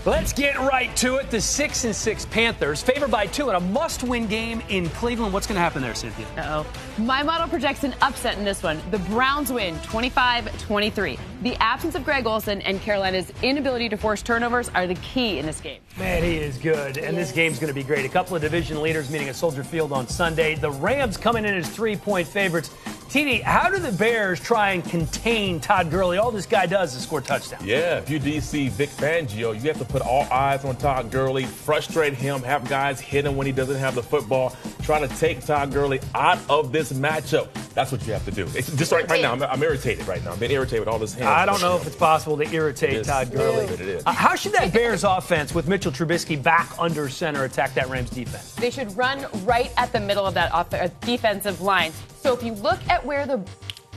Let's get right to it. The 6-6 Panthers, favored by 2 in a must-win game in Cleveland. What's going to happen there, Cynthia? My model projects an upset in this one. The Browns win 25-23. The absence of Greg Olsen and Carolina's inability to force turnovers are the key in this game. Man, he is good, and this game's going to be great. A couple of division leaders meeting at Soldier Field on Sunday. The Rams coming in as 3-point favorites. TD, how do the Bears try and contain Todd Gurley? All this guy does is score touchdowns. Yeah, if you DC Vic Fangio, you have to put all eyes on Todd Gurley, frustrate him, have guys hit him when he doesn't have the football, try to take Todd Gurley out of this matchup. That's what you have to do. It's just right now, I'm irritated right now. I've been irritated with all this. I don't know if it's possible to irritate Todd Gurley. It is. How should that Bears offense with Mitchell Trubisky back under center attack that Rams defense? They should run right at the middle of that defensive line. So if you look at where the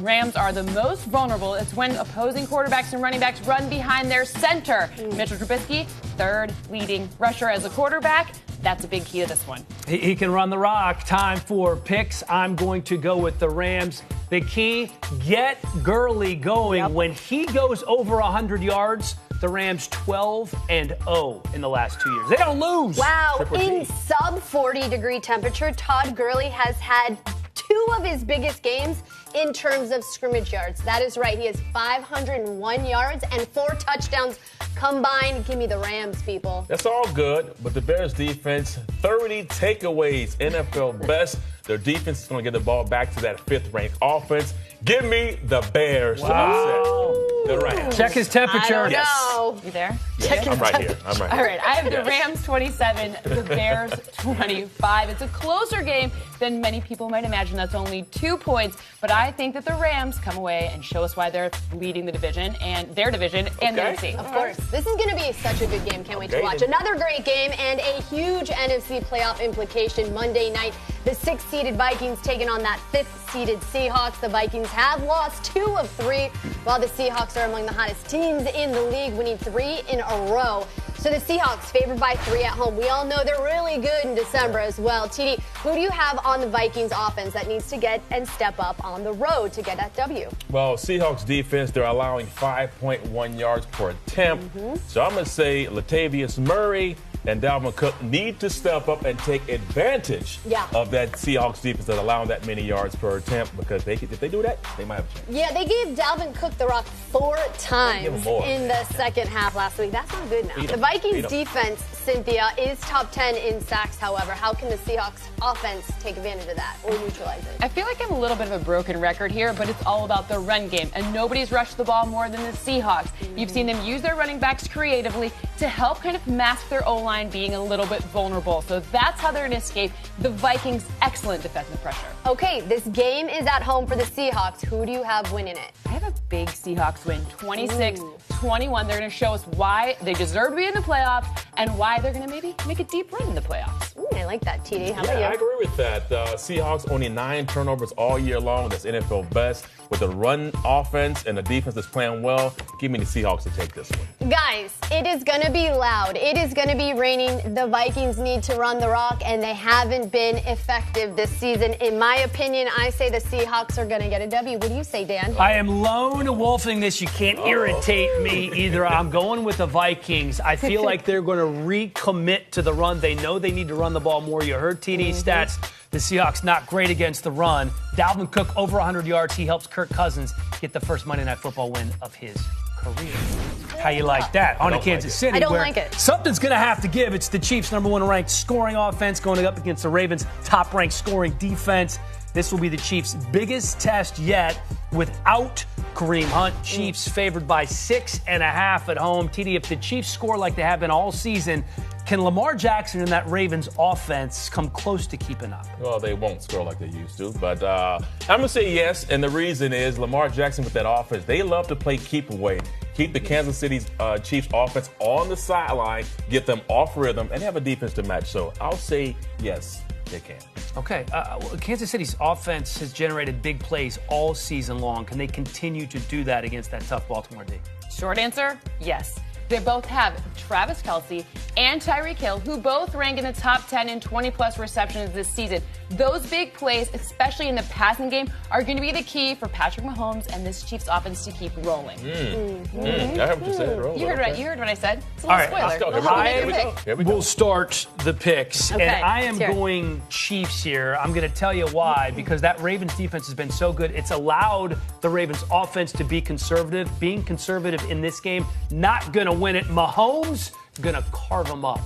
Rams are the most vulnerable, it's when opposing quarterbacks and running backs run behind their center. Mitchell Trubisky, third leading rusher as a quarterback. That's a big key to this one. He can run the rock. Time for picks. I'm going to go with the Rams. The key, get Gurley going. Yep. When he goes over 100 yards, the Rams 12-0 in the last 2 years. They don't lose. Wow. In sub-40-degree temperature, Todd Gurley has had 2 of his biggest games in terms of scrimmage yards. That is right. He has 501 yards and 4 touchdowns combined. Give me the Rams, people. That's all good, but the Bears defense, 30 takeaways, NFL best. Their defense is going to get the ball back to that 5th-ranked offense. Give me the Bears. Wow. The Rams. Check his temperature. I don't know. You there? Yes, I'm right here. All right, I have the Rams 27, the Bears 25. It's a closer game than many people might imagine. That's only 2 points, but I think that the Rams come away and show us why they're leading the division and their division and their NFC. Of course. This is going to be such a good game. Can't wait to watch. Another great game and a huge NFC playoff implication Monday night. The 6th-seeded Vikings taking on that 5th-seeded Seahawks. The Vikings have lost 2 of 3, while the Seahawks are among the hottest teams in the league, winning 3 in a row. So the Seahawks favored by 3 at home. We all know they're really good in December as well. TD, who do you have on the Vikings offense that needs to get and step up on the road to get that W? Well, Seahawks defense, they're allowing 5.1 yards per attempt. So I'm going to say Latavius Murray and Dalvin Cook need to step up and take advantage of that Seahawks defense that's allowing that many yards per attempt, because if they do that, they might have a chance. Yeah, they gave Dalvin Cook the rock 4 times in the second half last week. That's not good now. The Vikings defense, Cynthia, is top 10 in sacks, however. How can the Seahawks offense take advantage of that or neutralize it? I feel like I'm a little bit of a broken record here, but it's all about the run game, and nobody's rushed the ball more than the Seahawks. You've seen them use their running backs creatively to help kind of mask their O-line being a little bit vulnerable. So that's how they're going to escape the Vikings' excellent defensive pressure. Okay, this game is at home for the Seahawks. Who do you have winning it? I have a big Seahawks win, 26-21. They're going to show us why they deserve to be in the playoffs and why they're going to maybe make a deep run in the playoffs. I like that, TD. How about you? I agree with that. Seahawks only 9 turnovers all year long. That's NFL best. With the run offense and the defense that's playing well, give me the Seahawks to take this one. Guys, it is going to be loud. It is going to be raining. The Vikings need to run the rock, and they haven't been effective this season. In my opinion, I say the Seahawks are going to get a W. What do you say, Dan? I am lone wolfing this. You can't irritate me either. I'm going with the Vikings. I feel like they're going to recommit to the run. They know they need to run the ball more. You heard TD's stats. The Seahawks not great against the run. Dalvin Cook over 100 yards. He helps Kirk Cousins get the first Monday Night Football win of his career. How you like that? On to Kansas City. I don't like it. Something's going to have to give. It's the Chiefs' number 1 ranked scoring offense going up against the Ravens' top-ranked scoring defense. This will be the Chiefs' biggest test yet without Kareem Hunt. Chiefs favored by 6.5 at home. TD, if the Chiefs score like they have been all season, can Lamar Jackson and that Ravens offense come close to keeping up? Well, they won't score like they used to, but I'm going to say yes, and the reason is Lamar Jackson with that offense, they love to play keep away, keep the Kansas City Chiefs offense on the sideline, get them off rhythm, and have a defense to match. So I'll say yes, they can. Okay. Kansas City's offense has generated big plays all season long. Can they continue to do that against that tough Baltimore D? Short answer, yes. They both have Travis Kelce and Tyreek Hill, who both rank in the top 10 in 20-plus receptions this season. Those big plays, especially in the passing game, are going to be the key for Patrick Mahomes and this Chiefs offense to keep rolling. I heard what you said. You heard what I said. It's a little spoiler. Here we go. We'll start the picks, Okay, and I am let's hear it. going Chiefs here. I'm going to tell you why, because that Ravens defense has been so good. It's allowed the Ravens offense to be conservative. Being conservative in this game, not going to win it. Mahomes going to carve them up.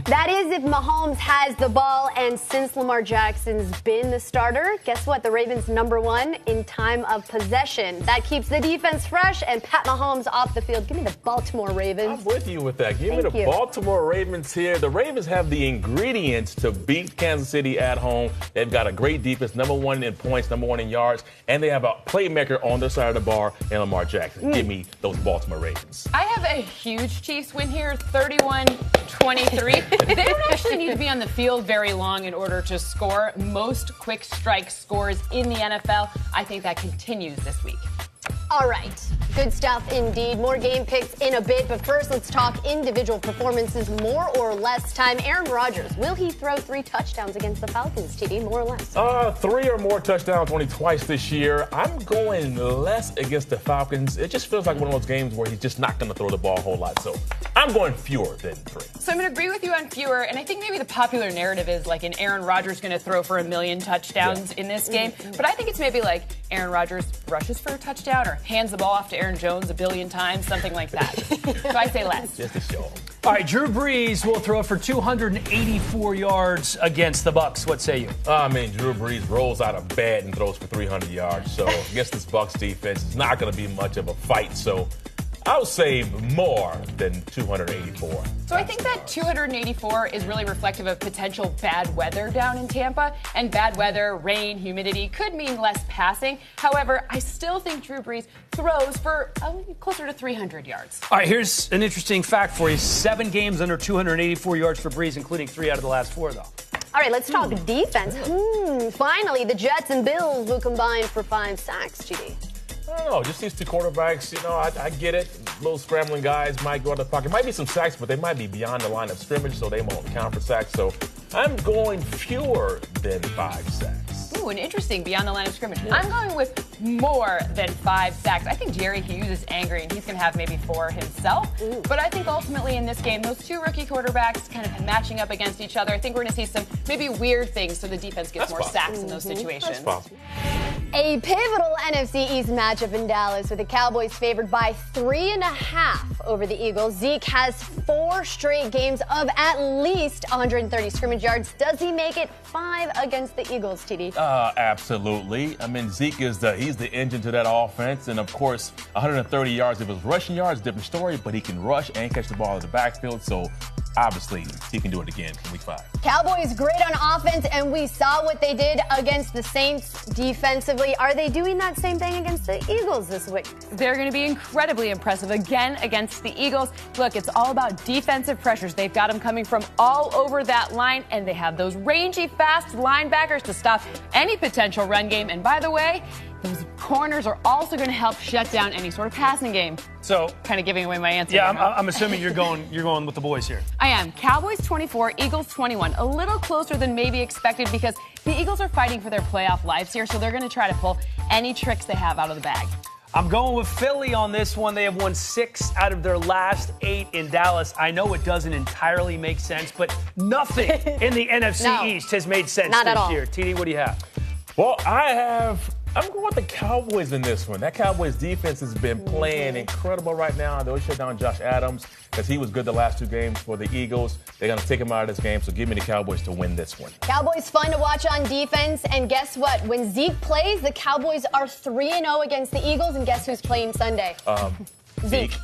That is if Mahomes has the ball, and since Lamar Jackson's been the starter, guess what? The Ravens #1 in time of possession. That keeps the defense fresh and Pat Mahomes off the field. Give me the Baltimore Ravens. I'm with you with that. Give me Thank the you. Baltimore Ravens here. The Ravens have the ingredients to beat Kansas City at home. They've got a great defense, #1 in points, #1 in yards, and they have a playmaker on their side of the bar in Lamar Jackson. Give me those Baltimore Ravens. I have a huge Chiefs win here, 31-23. They don't actually need to be on the field very long in order to score. Most quick strike scores in the NFL. I think that continues this week. All right. Good stuff indeed. More game picks in a bit, but first let's talk individual performances. More or less time. Aaron Rodgers, will he throw 3 touchdowns against the Falcons, TD? More or less? 3 or more touchdowns only twice this year. I'm going less against the Falcons. It just feels like one of those games where he's just not going to throw the ball a whole lot. So I'm going fewer than 3. So I'm going to agree with you on fewer, and I think maybe the popular narrative is like an Aaron Rodgers going to throw for 1 million touchdowns in this game. But I think it's maybe like Aaron Rodgers rushes for a touchdown or hands the ball off to Aaron Jones 1 billion times, something like that. So I say less. Just to show. All right, Drew Brees will throw for 284 yards against the Bucs. What say you? I mean, Drew Brees rolls out of bed and throws for 300 yards. So against this Bucs defense, it's not going to be much of a fight. So I would say more than 284. So I think that 284 is really reflective of potential bad weather down in Tampa. And bad weather, rain, humidity could mean less passing. However, I still think Drew Brees throws for closer to 300 yards. All right, here's an interesting fact for you. 7 games under 284 yards for Brees, including 3 out of the last 4, though. All right, let's talk defense. Finally, the Jets and Bills will combine for 5 sacks, GD. I don't know, just these 2 quarterbacks, I get it. Little scrambling guys might go out of the pocket. Might be some sacks, but they might be beyond the line of scrimmage, so they won't count for sacks. So I'm going fewer than 5 sacks. Ooh, an interesting beyond the line of scrimmage. Yeah. I'm going with more than 5 sacks. I think Jerry Hughes is angry, and he's going to have maybe 4 himself. But I think ultimately in this game, those 2 rookie quarterbacks kind of matching up against each other, I think we're going to see some maybe weird things so the defense gets more sacks in those situations. That's possible. A pivotal NFC East matchup in Dallas with the Cowboys favored by 3.5 over the Eagles. Zeke has 4 straight games of at least 130 scrimmage yards. Does he make it 5 against the Eagles, TD? Absolutely. I mean, Zeke is he's the engine to that offense. And, of course, 130 yards. If it was rushing yards, different story. But he can rush and catch the ball in the backfield. So, obviously, he can do it again in week 5. Cowboys great on offense, and we saw what they did against the Saints defensively. Are they doing that same thing against the Eagles this week? They're going to be incredibly impressive again against the Eagles. Look, it's all about defensive pressures. They've got them coming from all over that line, and they have those rangy, fast linebackers to stop any potential run game. And by the way, those corners are also going to help shut down any sort of passing game. So, kind of giving away my answer. Yeah, I'm assuming you're going with the boys here. I am. Cowboys 24, Eagles 21. A little closer than maybe expected because the Eagles are fighting for their playoff lives here, so they're going to try to pull any tricks they have out of the bag. I'm going with Philly on this one. They have won 6 out of their last 8 in Dallas. I know it doesn't entirely make sense, but nothing in the NFC East has made sense this year. TD, what do you have? Well, I'm going with the Cowboys in this one. That Cowboys defense has been playing incredible right now. They'll shut down Josh Adams because he was good the last 2 games for the Eagles. They're going to take him out of this game, so give me the Cowboys to win this one. Cowboys fun to watch on defense, and guess what? When Zeke plays, the Cowboys are 3-0 against the Eagles, and guess who's playing Sunday? Zeke.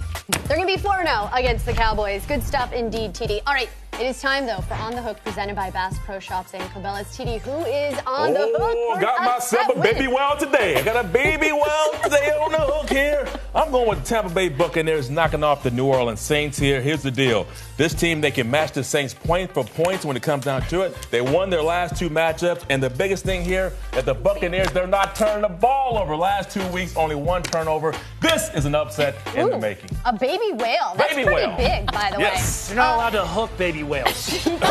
They're going to be 4-0 against the Cowboys. Good stuff indeed, TD. All right, It is time, though, for On the Hook, presented by Bass Pro Shops and Cabela's. TD, who is on the hook? Oh, got myself a baby well today. I got a baby well today on the hook here. I'm going with the Tampa Bay Buccaneers knocking off the New Orleans Saints here. Here's the deal. This team, they can match the Saints point for points when it comes down to it. They won their last 2 matchups, and the biggest thing here that the Buccaneers, they're not turning the ball over. Last 2 weeks, only 1 turnover. This is an upset in the making. A baby whale. That's pretty big, by the way. You're not allowed to hook baby whales. Speaking of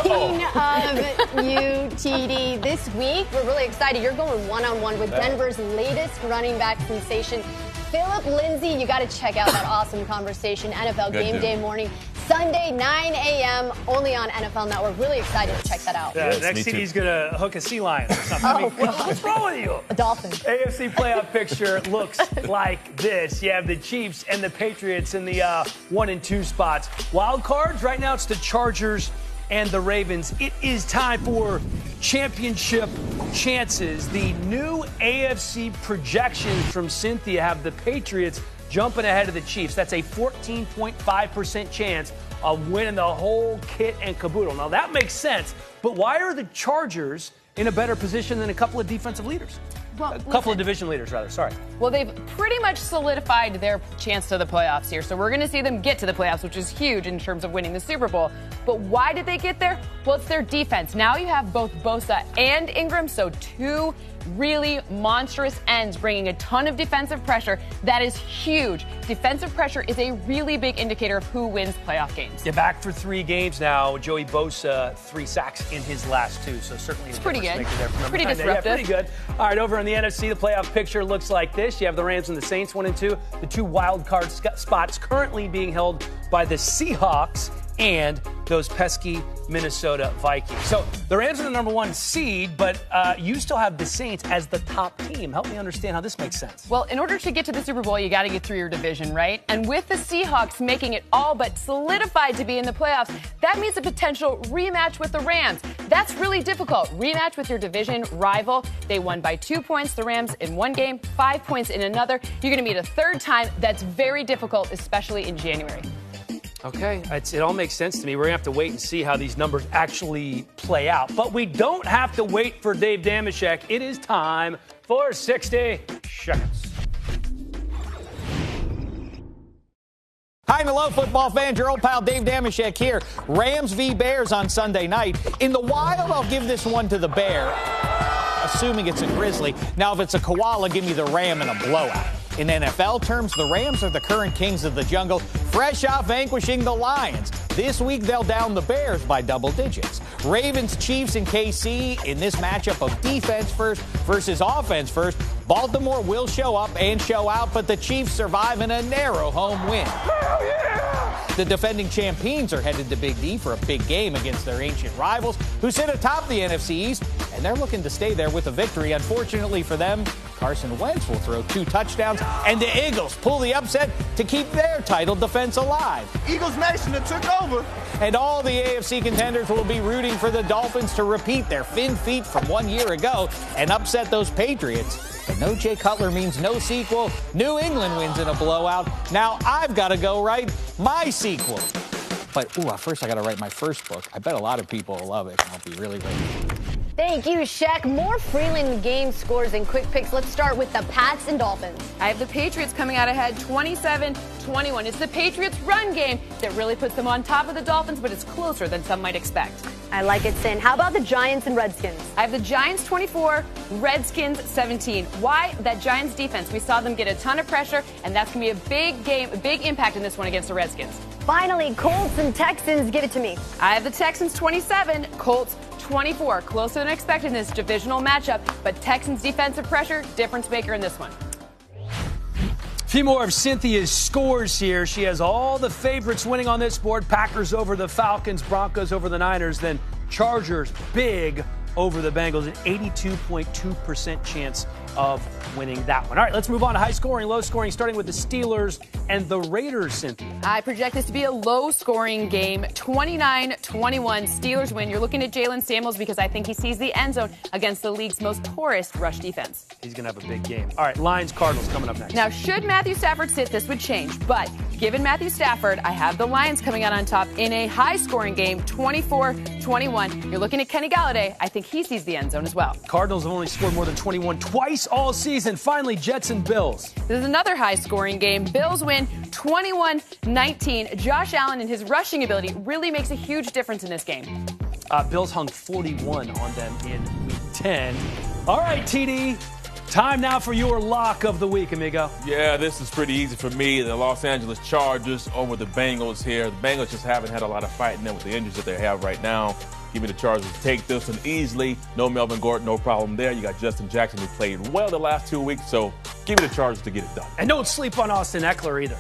you, TD, this week we're really excited. You're going one-on-one with Denver's latest running back sensation, Philip Lindsay. You got to check out that awesome conversation. NFL Game Day morning, Sunday, 9 a.m., only on NFL Network. Really excited to check that out. Yeah, next thing he's going to hook a sea lion or something. What's wrong with you? A dolphin. AFC playoff picture looks like this. You have the Chiefs and the Patriots in the 1 and 2 spots. Wild cards, right now it's the Chargers and the Ravens. It is time for championship chances. The new AFC projections from Cynthia have the Patriots jumping ahead of the Chiefs. That's a 14.5% chance of winning the whole kit and caboodle. Now, that makes sense, but why are the Chargers in a better position than a couple of defensive leaders? Well, a couple of division leaders, rather. Sorry. Well, they've pretty much solidified their chance to the playoffs here. So we're going to see them get to the playoffs, which is huge in terms of winning the Super Bowl. But why did they get there? Well, it's their defense. Now you have both Bosa and Ingram, so 2 really monstrous ends bringing a ton of defensive pressure. That is huge. Defensive pressure is a really big indicator of who wins playoff games. Yeah, back for 3 games now. Joey Bosa, 3 sacks in his last 2, so certainly it's pretty good. Pretty disruptive. Yeah, pretty good. All right, over in the NFC, the playoff picture looks like this. You have the Rams and the Saints 1 and 2. The 2 wild card spots currently being held by the Seahawks and those pesky Minnesota Vikings. So the Rams are the number 1 seed, but you still have the Saints as the top team. Help me understand how this makes sense. Well, in order to get to the Super Bowl, you got to get through your division, right? And with the Seahawks making it all but solidified to be in the playoffs, that means a potential rematch with the Rams. That's really difficult. Rematch with your division rival. They won by 2 points, the Rams, in 1 game, 5 points in another. You're going to meet a third time. That's very difficult, especially in January. Okay, it all makes sense to me. We're going to have to wait and see how these numbers actually play out. But we don't have to wait for Dave Dameshek. It is time for 60 Seconds. Hi and hello, football fans. Your old pal Dave Dameshek here. Rams v. Bears on Sunday night. In the wild, I'll give this one to the Bear, assuming it's a Grizzly. Now, if it's a Koala, give me the Ram in a blowout. In NFL terms, the Rams are the current kings of the jungle, fresh off vanquishing the Lions. This week, they'll down the Bears by double digits. Ravens, Chiefs, and KC in this matchup of defense first versus offense first. Baltimore will show up and show out, but the Chiefs survive in a narrow home win. Hell yeah! The defending champions are headed to Big D for a big game against their ancient rivals, who sit atop the NFC East, and they're looking to stay there with a victory. Unfortunately for them, Carson Wentz will throw 2 touchdowns, and the Eagles pull the upset to keep their title defense alive. Eagles Nation that took over. And all the AFC contenders will be rooting for the Dolphins to repeat their fin feat from 1 year ago and upset those Patriots. But no Jay Cutler means no sequel. New England wins in a blowout. Now I've got to go write my sequel. But, first I got to write my first book. I bet a lot of people will love it. I'll be really ready. Thank you, Shaq. More Frelund game scores and quick picks. Let's start with the Pats and Dolphins. I have the Patriots coming out ahead 27-21. It's the Patriots' run game that really puts them on top of the Dolphins, but it's closer than some might expect. I like it, Sin. How about the Giants and Redskins? I have the Giants 24, Redskins 17. Why? That Giants defense. We saw them get a ton of pressure, and that's going to be a big game, a big impact in this one against the Redskins. Finally, Colts and Texans. Give it to me. I have the Texans 27, Colts 24. Closer than expected in this divisional matchup, but Texans defensive pressure, difference maker in this one. A few more of Cynthia's scores here. She has all the favorites winning on this board. Packers over the Falcons, Broncos over the Niners, then Chargers big over the Bengals, an 82.2% chance of winning that one. All right, let's move on to high scoring, low scoring, starting with the Steelers and the Raiders, Cynthia. I project this to be a low scoring game, 29-21. Steelers win. You're looking at Jalen Samuels because I think he sees the end zone against the league's most porous rush defense. He's going to have a big game. All right, Lions, Cardinals coming up next. Now, should Matthew Stafford sit, this would change, but given Matthew Stafford, I have the Lions coming out on top in a high-scoring game, 24-21. You're looking at Kenny Galladay. I think he sees the end zone as well. Cardinals have only scored more than 21 twice all season. Finally, Jets and Bills. This is another high-scoring game. Bills win 21-19. Josh Allen and his rushing ability really makes a huge difference in this game. Bills hung 41 on them in Week 10. All right, TD. Time now for your lock of the week, amigo. Yeah, this is pretty easy for me. The Los Angeles Chargers over the Bengals here. The Bengals just haven't had a lot of fight in them with the injuries that they have right now. Give me the Chargers to take this one easily. No Melvin Gordon, no problem there. You got Justin Jackson, who played well the last 2 weeks. So give me the Chargers to get it done. And don't sleep on Austin Eckler either.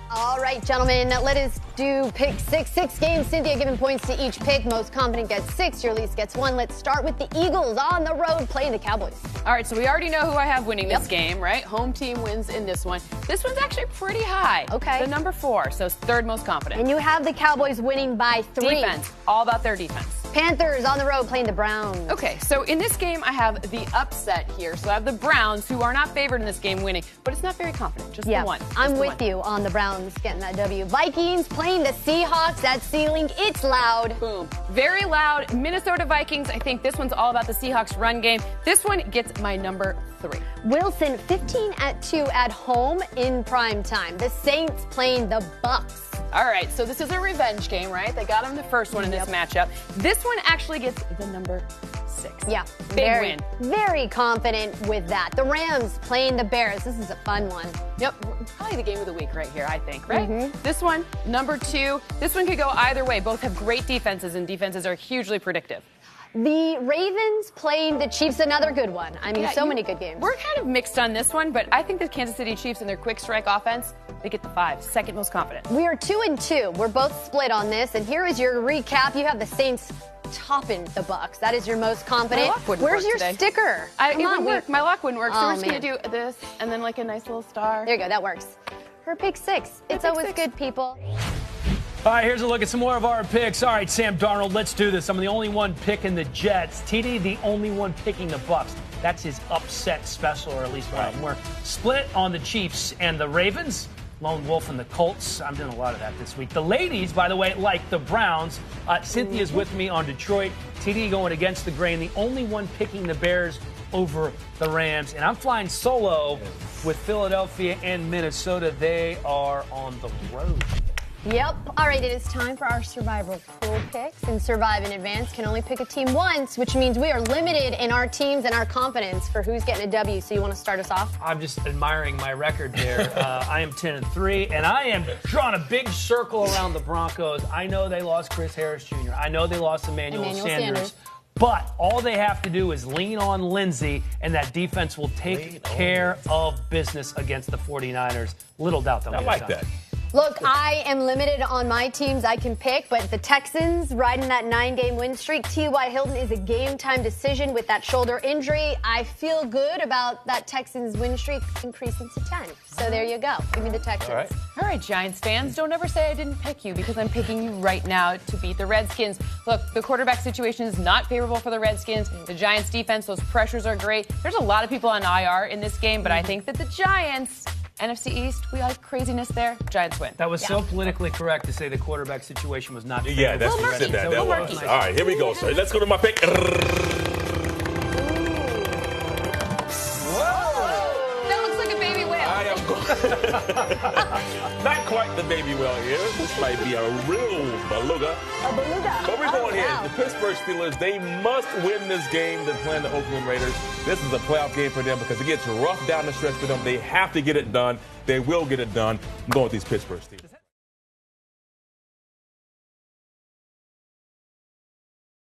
All right, gentlemen, let us do pick six. 6 games. Cynthia giving points to each pick. Most confident gets 6. Your least gets 1. Let's start with the Eagles on the road playing the Cowboys. All right, so we already know who I have winning this game, right? Home team wins in this one. This one's actually pretty high. Okay. The number 4, so third most confident. And you have the Cowboys winning by 3. Defense, all about their defense. Panthers on the road playing the Browns. Okay, so in this game, I have the upset here. So I have the Browns, who are not favored in this game, winning, but it's not very confident. Just the one. I'm with you on the Browns getting that W. Vikings playing the Seahawks. That ceiling, it's loud. Boom. Very loud. Minnesota Vikings. I think this one's all about the Seahawks run game. This one gets my number 3. Wilson 15-2 at home in prime time. The Saints playing the Bucks. All right, so this is a revenge game, right? They got him the first one in this matchup. This one actually gets the number 6. Yeah, big win. Very confident with that. The Rams playing the Bears. This is a fun one. Yep, probably the game of the week right here, I think, right? This one, number 2. This one could go either way. Both have great defenses, and defenses are hugely predictive. The Ravens playing the Chiefs, another good one. I mean, so many good games. We're kind of mixed on this one, but I think the Kansas City Chiefs and their quick strike offense, they get the 5, second most confident. We are 2-2. We're both split on this, and here is your recap. You have the Saints topping the Bucks. That is your most confident. Where's your sticker? It wouldn't work. My lock wouldn't work, so we're just going to do this and then like a nice little star. There you go. That works. Her pick 6. It's always good, people. All right, here's a look at some more of our picks. All right, Sam Darnold, let's do this. I'm the only one picking the Jets. TD, the only one picking the Bucks. That's his upset special, or at least right. We're split on the Chiefs and the Ravens. Lone Wolf and the Colts. I'm doing a lot of that this week. The ladies, by the way, like the Browns. Cynthia's with me on Detroit. TD going against the grain. The only one picking the Bears over the Rams. And I'm flying solo with Philadelphia and Minnesota. They are on the road. Yep. All right, it is time for our survival pool picks. And Survive in Advance can only pick a team once, which means we are limited in our teams and our confidence for who's getting a W. So you want to start us off? I'm just admiring my record there. I am 10-3, and I am drawing a big circle around the Broncos. I know they lost Chris Harris Jr. I know they lost Emmanuel Sanders. But all they have to do is lean on Lindsey, and that defense will take care of business against the 49ers. Little doubt they'll get it done. That. Look, I am limited on my teams I can pick, but the Texans riding that 9-game win streak. T.Y. Hilton is a game-time decision with that shoulder injury. I feel good about that Texans win streak increasing to 10. So there you go. Give me the Texans. All right, Giants fans, don't ever say I didn't pick you, because I'm picking you right now to beat the Redskins. Look, the quarterback situation is not favorable for the Redskins. The Giants defense, those pressures are great. There's a lot of people on IR in this game, but I think that the Giants... NFC East, we like craziness there. Giants win. That was so politically correct to say the quarterback situation was not favorable. Yeah, that's what you said that. That was. All right, here we go. So let's go to my pick. That looks like a baby whale. I am not quite the baby whale here. This might be a real beluga. A beluga. But we're going here. The Pittsburgh Steelers, they must win this game. They're playing the Oakland Raiders. This is a playoff game for them because it gets rough down the stretch for them. They have to get it done. They will get it done. I'm going with these Pittsburgh Steelers.